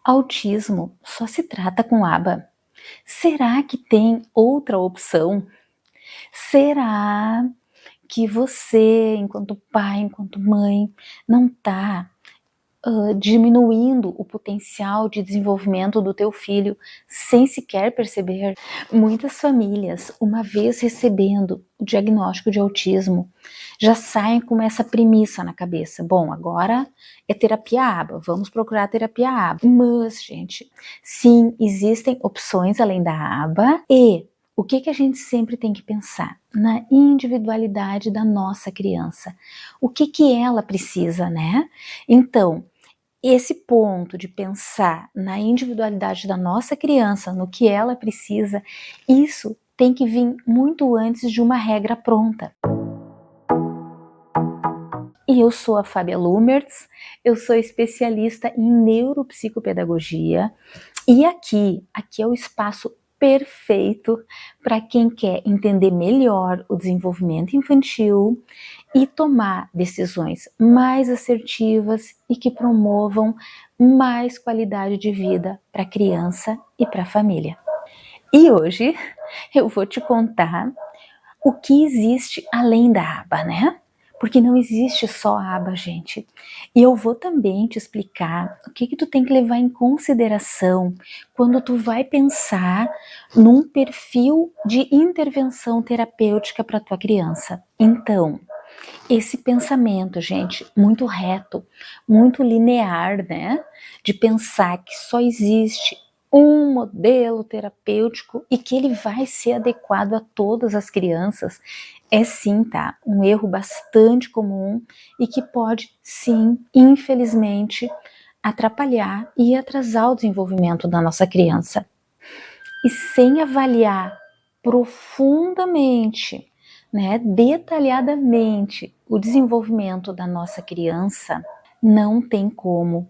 Autismo só se trata com ABA? Será que tem outra opção? Será que você, enquanto pai, enquanto mãe, não está diminuindo o potencial de desenvolvimento do teu filho sem sequer perceber? Muitas famílias, uma vez recebendo o diagnóstico de autismo, já saem com essa premissa na cabeça. Bom, agora é terapia ABA, vamos procurar terapia ABA. Mas, gente, sim, existem opções além da ABA e o que a gente sempre tem que pensar? Na individualidade da nossa criança. O que ela precisa, né? Então, esse ponto de pensar na individualidade da nossa criança, no que ela precisa, isso tem que vir muito antes de uma regra pronta. E eu sou a Fábia Lumertz, eu sou especialista em neuropsicopedagogia e aqui é o espaço perfeito para quem quer entender melhor o desenvolvimento infantil e tomar decisões mais assertivas e que promovam mais qualidade de vida para a criança e para a família. E hoje eu vou te contar o que existe além da ABA, né? Porque não existe só a ABA, gente. E eu vou também te explicar o que tu tem que levar em consideração quando tu vai pensar num perfil de intervenção terapêutica para tua criança. Então, esse pensamento, gente, muito reto, muito linear, né? De pensar que só existe um modelo terapêutico e que ele vai ser adequado a todas as crianças, é sim, tá? Um erro bastante comum e que pode, sim, infelizmente, atrapalhar e atrasar o desenvolvimento da nossa criança. E sem avaliar profundamente, né, detalhadamente o desenvolvimento da nossa criança, não tem como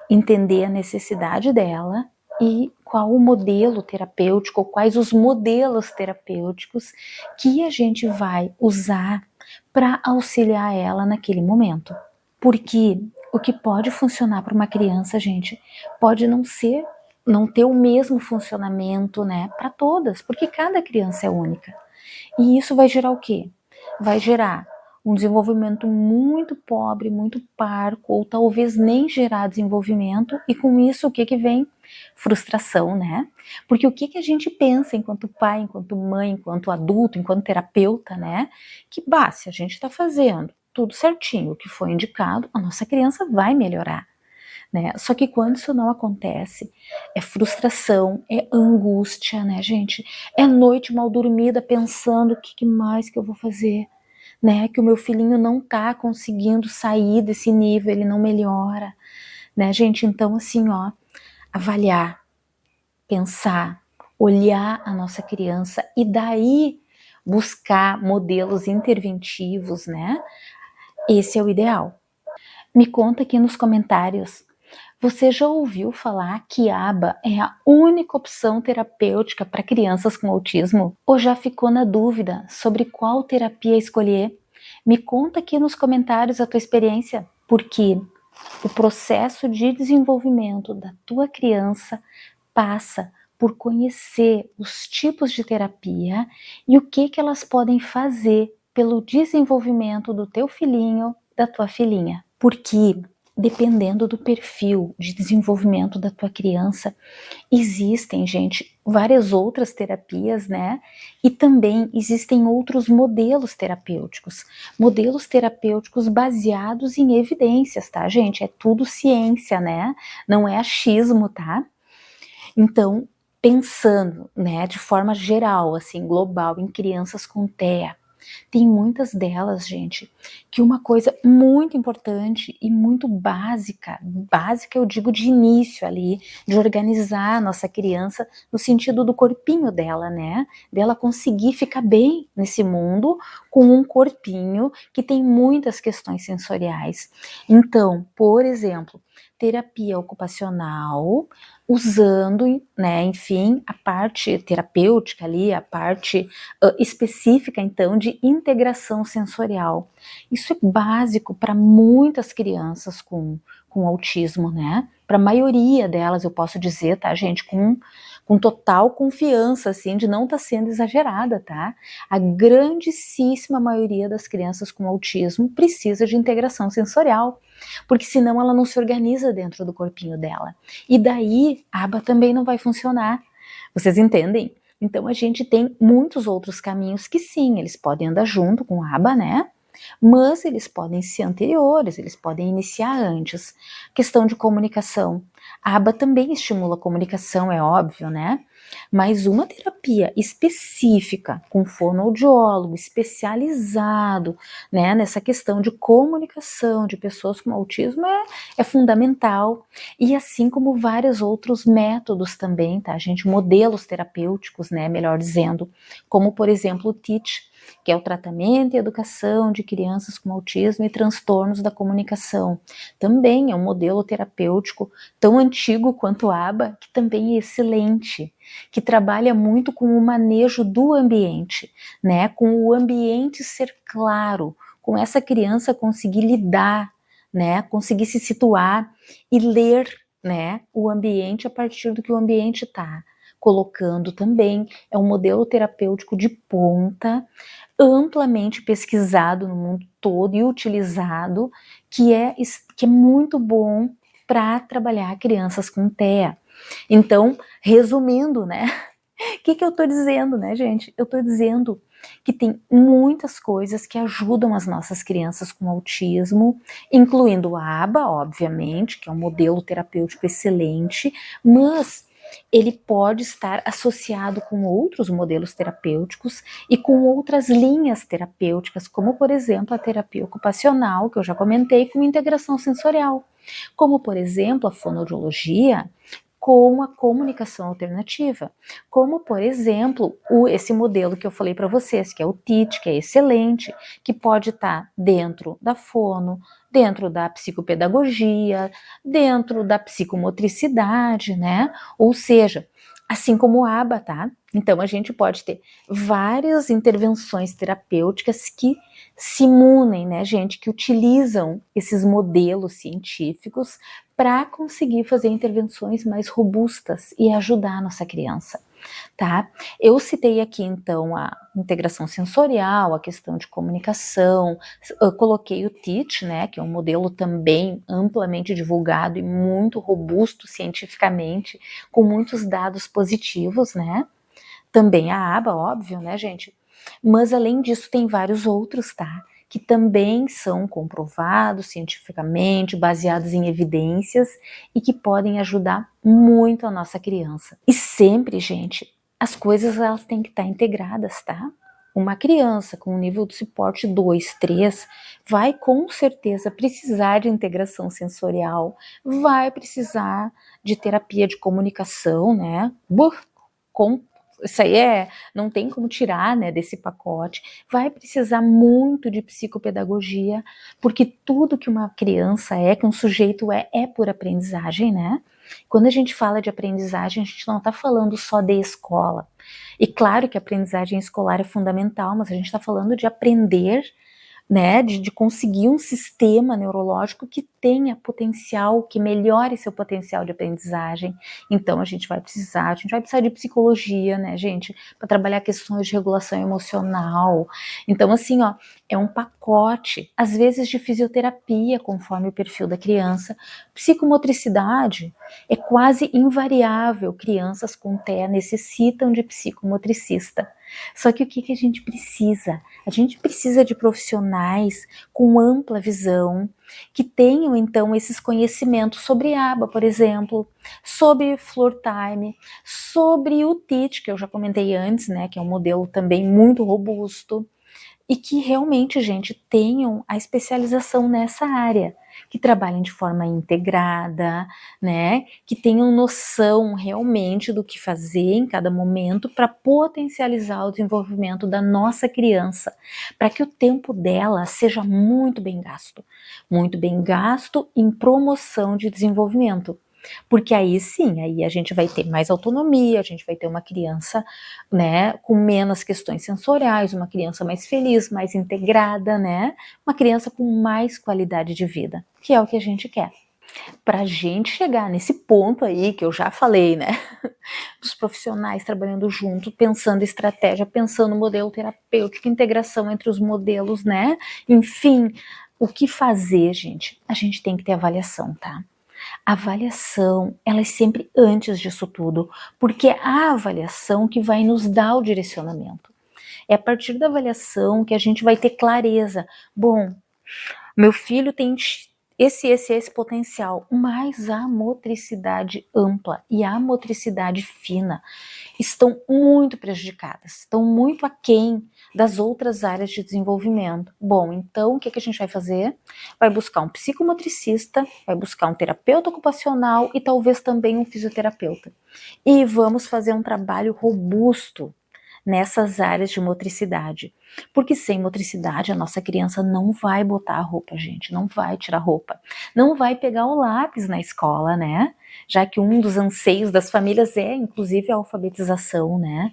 entender a necessidade dela e qual o modelo terapêutico, ou quais os modelos terapêuticos que a gente vai usar para auxiliar ela naquele momento. Porque o que pode funcionar para uma criança, gente, pode não ter o mesmo funcionamento, né, para todas, porque cada criança é única. E isso vai gerar o quê? Vai gerar um desenvolvimento muito pobre, muito parco, ou talvez nem gerar desenvolvimento, e com isso o que vem? Frustração, né? Porque o que a gente pensa enquanto pai, enquanto mãe, enquanto adulto, enquanto terapeuta, né? Que, se a gente está fazendo tudo certinho, o que foi indicado, a nossa criança vai melhorar. Né? Só que quando isso não acontece, é frustração, é angústia, né, gente? É noite mal dormida pensando o que mais que eu vou fazer, né? Que o meu filhinho não tá conseguindo sair desse nível, ele não melhora, né, gente? Então, assim, ó, avaliar, pensar, olhar a nossa criança e daí buscar modelos interventivos, né? Esse é o ideal. Me conta aqui nos comentários. Você já ouviu falar que ABA é a única opção terapêutica para crianças com autismo? Ou já ficou na dúvida sobre qual terapia escolher? Me conta aqui nos comentários a tua experiência, porque o processo de desenvolvimento da tua criança passa por conhecer os tipos de terapia e o que elas podem fazer pelo desenvolvimento do teu filhinho, da tua filhinha. Porque dependendo do perfil de desenvolvimento da tua criança, existem, gente, várias outras terapias, né? E também existem outros modelos terapêuticos baseados em evidências, tá, gente? É tudo ciência, né? Não é achismo, tá? Então, pensando, né, de forma geral, assim, global, em crianças com TEA, tem muitas delas, gente, que uma coisa muito importante e muito básica eu digo de início ali, de organizar a nossa criança no sentido do corpinho dela, né? Dela conseguir ficar bem nesse mundo com um corpinho que tem muitas questões sensoriais. Então, por exemplo, terapia ocupacional, usando, né, enfim, a parte terapêutica ali, a parte específica, então, de integração sensorial. Isso é básico para muitas crianças com com autismo, né? Para a maioria delas, eu posso dizer, tá, gente, com total confiança, assim, de não estar sendo exagerada, tá? A grandíssima maioria das crianças com autismo precisa de integração sensorial, porque senão ela não se organiza dentro do corpinho dela. E daí, a aba também não vai funcionar. Vocês entendem? Então a gente tem muitos outros caminhos que sim, eles podem andar junto com a aba, né? Mas eles podem ser anteriores, eles podem iniciar antes. Questão de comunicação. A aba também estimula a comunicação, é óbvio, né? Mas uma terapia específica, com fonoaudiólogo especializado, né, nessa questão de comunicação de pessoas com autismo é fundamental. E assim como vários outros métodos também, tá, gente? Modelos terapêuticos, né, melhor dizendo, como por exemplo o TEACH, que é o tratamento e educação de crianças com autismo e transtornos da comunicação. Também é um modelo terapêutico tão antigo quanto a aba, que também é excelente, que trabalha muito com o manejo do ambiente, né? Com o ambiente ser claro, com essa criança conseguir lidar, né? Conseguir se situar e ler, né, o ambiente a partir do que o ambiente está colocando também. É um modelo terapêutico de ponta, amplamente pesquisado no mundo todo e utilizado, que é muito bom para trabalhar crianças com TEA. Então, resumindo, né, o que eu estou dizendo, né, gente? Eu estou dizendo que tem muitas coisas que ajudam as nossas crianças com autismo, incluindo a aba, obviamente, que é um modelo terapêutico excelente, mas ele pode estar associado com outros modelos terapêuticos e com outras linhas terapêuticas, como, por exemplo, a terapia ocupacional, que eu já comentei, com integração sensorial, como, por exemplo, a fonoaudiologia, com a comunicação alternativa, como, por exemplo, esse modelo que eu falei para vocês, que é o TEACH, que é excelente, que pode estar dentro da fono, dentro da psicopedagogia, dentro da psicomotricidade, né? Ou seja, assim como o ABA, tá? Então a gente pode ter várias intervenções terapêuticas que se unem, né, gente, que utilizam esses modelos científicos para conseguir fazer intervenções mais robustas e ajudar a nossa criança, tá? Eu citei aqui então a integração sensorial, a questão de comunicação, eu coloquei o TEACH, né, que é um modelo também amplamente divulgado e muito robusto cientificamente, com muitos dados positivos, né? Também a aba, óbvio, né, gente? Mas além disso tem vários outros, tá? Que também são comprovados cientificamente, baseados em evidências e que podem ajudar muito a nossa criança. E sempre, gente, as coisas elas têm que estar integradas, tá? Uma criança com nível de suporte 2, 3 vai com certeza precisar de integração sensorial, vai precisar de terapia de comunicação, né? Isso aí não tem como tirar, né, desse pacote. Vai precisar muito de psicopedagogia, porque tudo que uma criança que um sujeito é por aprendizagem, né? Quando a gente fala de aprendizagem, a gente não está falando só de escola. E claro que a aprendizagem escolar é fundamental, mas a gente está falando de aprender, né, de conseguir um sistema neurológico que tenha potencial, que melhore seu potencial de aprendizagem. Então a gente vai precisar de psicologia, né, gente, para trabalhar questões de regulação emocional. Então assim, ó, é um pacote, às vezes de fisioterapia, conforme o perfil da criança. Psicomotricidade é quase invariável, crianças com TEA necessitam de psicomotricista. Só que o que a gente precisa? A gente precisa de profissionais com ampla visão, que tenham então esses conhecimentos sobre aba, por exemplo, sobre floor time, sobre o TEACH, que eu já comentei antes, né, que é um modelo também muito robusto, e que realmente, gente, tenham a especialização nessa área, que trabalhem de forma integrada, né, que tenham noção realmente do que fazer em cada momento para potencializar o desenvolvimento da nossa criança, para que o tempo dela seja muito bem gasto em promoção de desenvolvimento. Porque aí sim, aí a gente vai ter mais autonomia, a gente vai ter uma criança, né, com menos questões sensoriais, uma criança mais feliz, mais integrada, né, uma criança com mais qualidade de vida, que é o que a gente quer. Para a gente chegar nesse ponto aí que eu já falei, né? Dos profissionais trabalhando junto, pensando estratégia, pensando modelo terapêutico, integração entre os modelos, né? Enfim, o que fazer, gente? A gente tem que ter avaliação, tá? A avaliação, ela é sempre antes disso tudo, porque é a avaliação que vai nos dar o direcionamento. É a partir da avaliação que a gente vai ter clareza. Bom, meu filho tem esse potencial, mas a motricidade ampla e a motricidade fina estão muito prejudicadas, estão muito aquém das outras áreas de desenvolvimento. Bom, então o que a gente vai fazer? Vai buscar um psicomotricista, vai buscar um terapeuta ocupacional e talvez também um fisioterapeuta. E vamos fazer um trabalho robusto nessas áreas de motricidade. Porque sem motricidade a nossa criança não vai botar a roupa, gente, não vai tirar roupa, não vai pegar o lápis na escola, né? Já que um dos anseios das famílias é, inclusive, a alfabetização, né?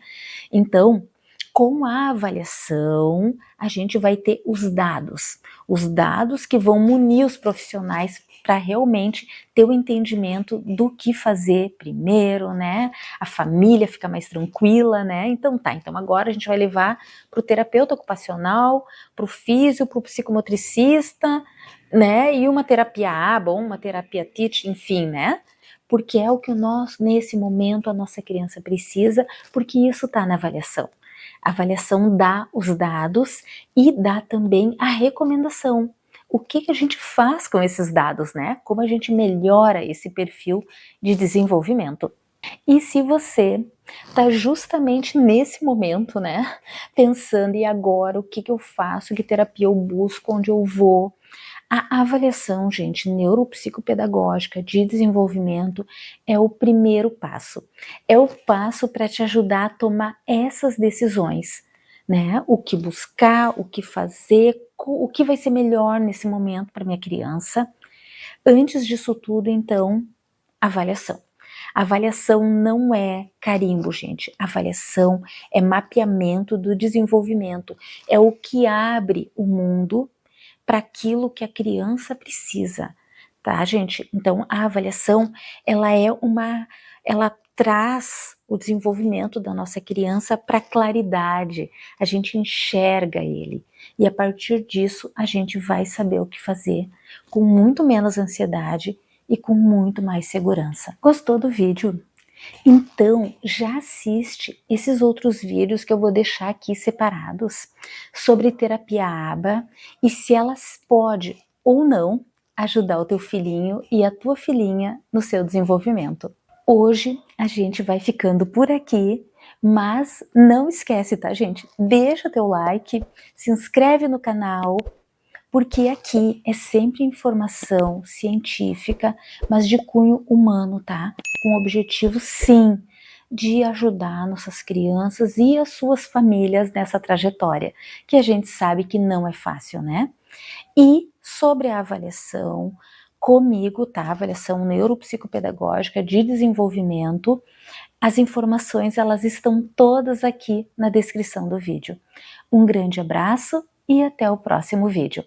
Então, com a avaliação, a gente vai ter os dados que vão munir os profissionais para realmente ter o entendimento do que fazer primeiro, né? A família fica mais tranquila, né? Então agora a gente vai levar para o terapeuta ocupacional, para o físio, para o psicomotricista, né? E uma terapia ABA, uma terapia TIT, enfim, né? Porque é o que nesse momento a nossa criança precisa, porque isso está na avaliação. A avaliação dá os dados e dá também a recomendação. O que a gente faz com esses dados, né? Como a gente melhora esse perfil de desenvolvimento. E se você está justamente nesse momento, né, pensando, e agora o que eu faço, que terapia eu busco, onde eu vou? A avaliação, gente, neuropsicopedagógica de desenvolvimento é o primeiro passo. É o passo para te ajudar a tomar essas decisões, né? O que buscar, o que fazer, o que vai ser melhor nesse momento para minha criança. Antes disso tudo, então, avaliação. Avaliação não é carimbo, gente. Avaliação é mapeamento do desenvolvimento. É o que abre o mundo para aquilo que a criança precisa, tá, gente? Então, a avaliação, ela traz o desenvolvimento da nossa criança para claridade. A gente enxerga ele e a partir disso a gente vai saber o que fazer com muito menos ansiedade e com muito mais segurança. Gostou do vídeo? Então, já assiste esses outros vídeos que eu vou deixar aqui separados sobre terapia ABA e se elas pode ou não ajudar o teu filhinho e a tua filhinha no seu desenvolvimento. Hoje a gente vai ficando por aqui, mas não esquece, tá, gente? Deixa teu like, se inscreve no canal, porque aqui é sempre informação científica, mas de cunho humano, tá? Com o objetivo, sim, de ajudar nossas crianças e as suas famílias nessa trajetória, que a gente sabe que não é fácil, né? E sobre a avaliação, comigo, tá? Avaliação neuropsicopedagógica de desenvolvimento, as informações elas estão todas aqui na descrição do vídeo. Um grande abraço e até o próximo vídeo.